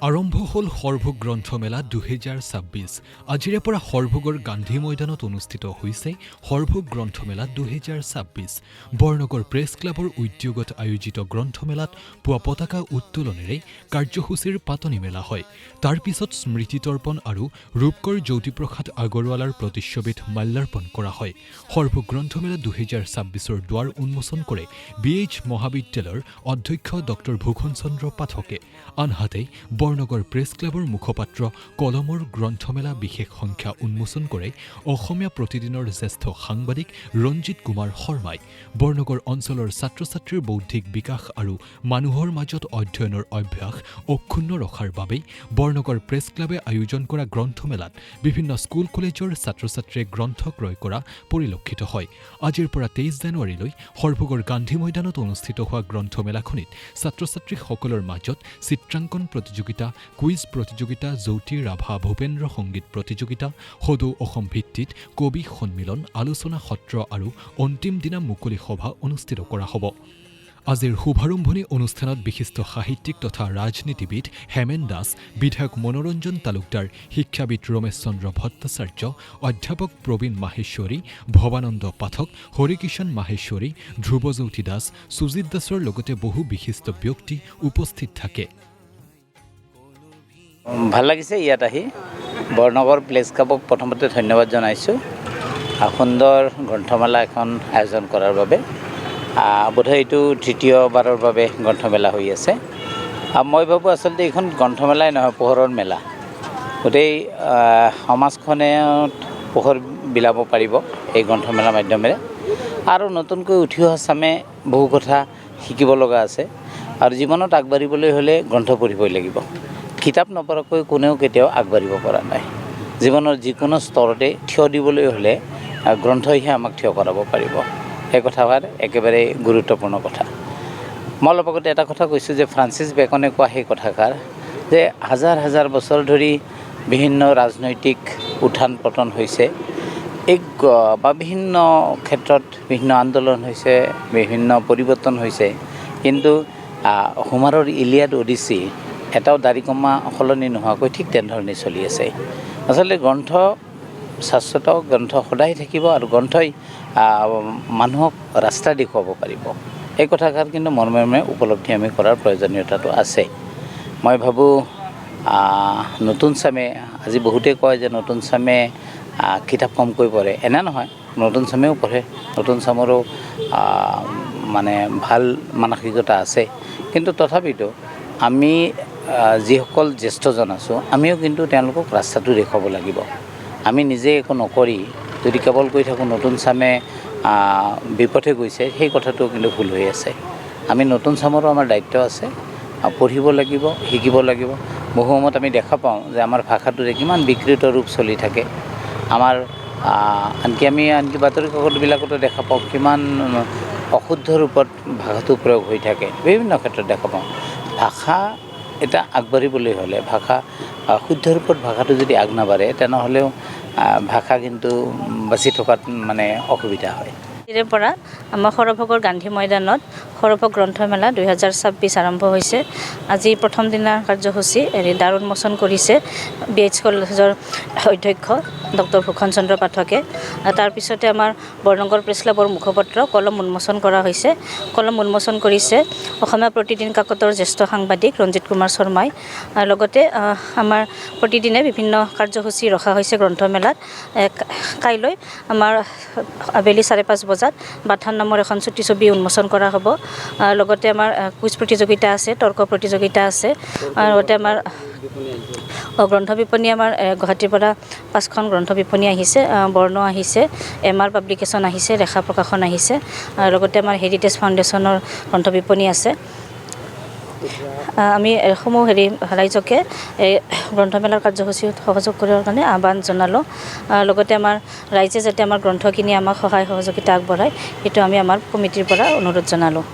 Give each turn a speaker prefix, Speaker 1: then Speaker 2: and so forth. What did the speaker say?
Speaker 1: আৰম্ভ হ'ল সৰভোগ গ্ৰন্থমেলা ২০২৬। আজিৰে পৰা সৰভোগৰ গান্ধী ময়দানত অনুষ্ঠিত হৈছে সৰভোগ গ্ৰন্থমেলা ২০২৬। বৰনগৰ প্ৰেছ ক্লাবৰ উদ্যোগত আয়োজিত গ্ৰন্থমেলাত পুৱা পতাকা উত্তোলনেৰে কাৰ্যসূচীৰ পাতনি মেলা হয়। তাৰ পিছত স্মৃতিতৰ্পণ আৰু ৰূপকৰ জ্যোতিপ্ৰসাদ আগৰৱালাৰ প্ৰতিচ্ছবিত মাল্যাৰ্পণ কৰা হয়। সৰভোগ গ্ৰন্থমেলা ২০২৬ৰ দুৱাৰ উন্মোচন কৰে BH মহাবিদ্যালয়ৰ অধ্যক্ষ ডক্টৰ ভূষণ চন্দ্ৰ পাঠকে। আনহাতে বৰনগৰ প্ৰেছ ক্লাবৰ মুখপাত্ৰ কলমৰ গ্ৰন্থমেলা বিশেষ সংখ্যা উন্মোচন কৰে অসমীয়া প্ৰতিদিনৰ জ্যেষ্ঠ সাংবাদিক ৰঞ্জিত কুমাৰ শৰ্মাই। বৰনগৰ অঞ্চলৰ ছাত্ৰ ছাত্ৰীৰ বৌদ্ধিক বিকাশ আৰু মানুহৰ মাজত অধ্যয়নৰ অভ্যাস অক্ষুণ্ণ ৰখাৰ বাবে বৰনগৰ প্ৰেছ ক্লাবে আয়োজন কৰা গ্ৰন্থমেলাত বিভিন্ন স্কুল কলেজৰ ছাত্ৰ ছাত্ৰীয়ে গ্ৰন্থ ক্ৰয় কৰা পৰিলক্ষিত হয়। আজিৰ পৰা ২৩ জানুৱাৰীলৈ সৰভোগৰ গান্ধী ময়দানত অনুষ্ঠিত হোৱা গ্ৰন্থমেলাখনিত ছাত্ৰ ছাত্ৰীসকলৰ মাজত চিত্ৰাংকন প্ৰতিযোগিতা, কুইজ প্ৰতিযোগিতা, জ্যোতি ৰাভা ভূপেন্দ্ৰ সংগীত প্ৰতিযোগিতা, সদৌ অসম ভিত্তিত কবি সন্মিলন, আলোচনা সত্ৰ আৰু অন্তিম দিনা মুকলি সভা অনুষ্ঠিত কৰা হ'ব। আজিৰ শুভাৰম্ভণি অনুষ্ঠানত বিশিষ্ট সাহিত্যিক তথা ৰাজনীতিবিদ হেমেন দাস, বিধায়ক মনোৰঞ্জন তালুকদাৰ, শিক্ষাবিদ ৰমেশ চন্দ্ৰ ভট্টাচাৰ্য, অধ্যাপক প্ৰবীণ মাহেশ্বৰী, ভৱানন্দ পাঠক, হৰিকিষণ মাহেশ্বৰী, ধ্ৰুৱজ্যোতি দাস, সুজিত দাসৰ লগতে বহু বিশিষ্ট ব্যক্তি উপস্থিত থাকে।
Speaker 2: ভাল লাগিছে ইয়াত আহি। বৰনগৰ প্লেছ ক্লাবক প্ৰথমতে ধন্যবাদ জনাইছোঁ সুন্দৰ গ্ৰন্থমেলা এখন আয়োজন কৰাৰ বাবে। বোধহয় এইটো তৃতীয়বাৰৰ বাবে গ্ৰন্থমেলা হৈ আছে। মই ভাবোঁ আচলতে এইখন গ্ৰন্থমেলাই নহয়, পোহৰৰ মেলা। গোটেই সমাজখনে পোহৰ বিলাব পাৰিব এই গ্ৰন্থমেলাৰ মাধ্যমেৰে। আৰু নতুনকৈ উঠি অহা চামে বহু কথা শিকিব লগা আছে। আৰু জীৱনত আগবাঢ়িবলৈ হ'লে গ্ৰন্থ পঢ়িবই লাগিব। কিতাপ নপঢ়াকৈ কোনেও কেতিয়াও আগবাঢ়িব পৰা নাই। জীৱনৰ যিকোনো স্তৰতে থিয় দিবলৈ হ'লে গ্ৰন্থইহে আমাক থিয় কৰাব পাৰিব। সেই কথাষাৰ একেবাৰে গুৰুত্বপূৰ্ণ কথা। মই অলপ আগতে এটা কথা কৈছোঁ যে ফ্ৰান্সিছ বেকনে কোৱা সেই কথাষাৰ যে হাজাৰ হাজাৰ বছৰ ধৰি বিভিন্ন ৰাজনৈতিক উত্থান পতন হৈছে, বা বিভিন্ন ক্ষেত্ৰত বিভিন্ন আন্দোলন হৈছে, বিভিন্ন পৰিৱৰ্তন হৈছে, কিন্তু হোমাৰৰ ইলিয়াড অডিচি এটাও দাড়িকমা সলনি নোহোৱাকৈ ঠিক তেনেধৰণে চলি আছে। আচলতে গ্ৰন্থ শাশ্বত, গ্ৰন্থ সদায় থাকিব আৰু গ্ৰন্থই মানুহক ৰাস্তা দেখুৱাব পাৰিব। এই কথাষাৰ কিন্তু মৰ্মে মৰ্মে উপলব্ধি আমি কৰাৰ প্ৰয়োজনীয়তাটো আছে। মই ভাবোঁ নতুন চামে, আজি বহুতেই কয় যে নতুন চামে কিতাপ কমকৈ পঢ়ে। এনে নহয়, নতুন চামেও পঢ়ে, নতুন চামৰো মানে ভাল মানসিকতা আছে। কিন্তু তথাপিতো আমি যিসকল জ্যেষ্ঠজন আছোঁ, আমিও কিন্তু তেওঁলোকক ৰাস্তাটো দেখুৱাব লাগিব। আমি নিজে একো নকৰি যদি কেৱল কৈ থাকোঁ নতুন চামে বিপথে গৈছে, সেই কথাটো কিন্তু ভুল হৈ আছে। আমি নতুন চামৰো আমাৰ দায়িত্ব আছে, পঢ়িব লাগিব, শিকিব লাগিব। বহু সময়ত আমি দেখা পাওঁ যে আমাৰ ভাষাটোৰে কিমান বিকৃত ৰূপ চলি থাকে। আমাৰ আনকি বাতৰি কাকতবিলাকতো দেখা পাওঁ কিমান অশুদ্ধ ৰূপত ভাষাটো প্ৰয়োগ হৈ থাকে। বিভিন্ন ক্ষেত্ৰত দেখা পাওঁ। ভাষা এটা আগবাঢ়িবলৈ হ'লে শুদ্ধ ৰূপত ভাষাটো যদি আগ নাবাঢ়ে, তেনেহ'লেও ভাষা কিন্তু বাচি থকাত মানে অসুবিধা হয়।
Speaker 3: আজিৰে পৰা আমাৰ সৰভোগৰ গান্ধী ময়দানত সৰভোগ গ্ৰন্থমেলা ২০২৬ আৰম্ভ হৈছে। আজি প্ৰথম দিনাৰ কাৰ্যসূচী দ্বাৰ উন্মোচন কৰিছে BH কলেজৰ অধ্যক্ষ ডক্টৰ ভূষণ চন্দ্ৰ পাঠকে। তাৰপিছতে আমাৰ বৰনগৰ প্ৰেছ ক্লাবৰ মুখপাত্ৰ কলম উন্মোচন কৰা হৈছে। কলম উন্মোচন কৰিছে অসমীয়া প্ৰতিদিন কাকতৰ জ্যেষ্ঠ সাংবাদিক ৰঞ্জিত কুমাৰ শৰ্মাই। লগতে আমাৰ প্ৰতিদিনে বিভিন্ন কাৰ্যসূচী ৰখা হৈছে গ্ৰন্থমেলাত। কাইলৈ আমাৰ আবেলি ৫:৩০ বজাত বাথান নামৰ এখন চুটি ছবি উন্মোচন কৰা হ'ব। লগতে আমাৰ কুইজ প্ৰতিযোগিতা আছে, তৰ্ক প্ৰতিযোগিতা আছে। লগতে আমাৰ গ্ৰন্থ বিপণী, আমাৰ গুৱাহাটীৰ পৰা 5খন গ্ৰন্থ বিপণী আহিছে, বৰ্ণ আহিছে, MR পাব্লিকেশ্যন আহিছে, ৰেখা প্ৰকাশন আহিছে। লগতে আমাৰ হেৰিটেজ ফাউণ্ডেশ্যনৰ গ্ৰন্থ বিপণী আছে। আমি সমূহ ৰাইজকে এই গ্ৰন্থমেলাৰ কাৰ্যসূচীত সহযোগ কৰাৰ কাৰণে আহ্বান জনালোঁ। লগতে আমাৰ ৰাইজে যাতে আমাৰ গ্ৰন্থ কিনি আমাক সহায় সহযোগিতা আগবঢ়ায়, সেইটো আমি আমাৰ কমিটিৰ পৰা অনুৰোধ জনালোঁ।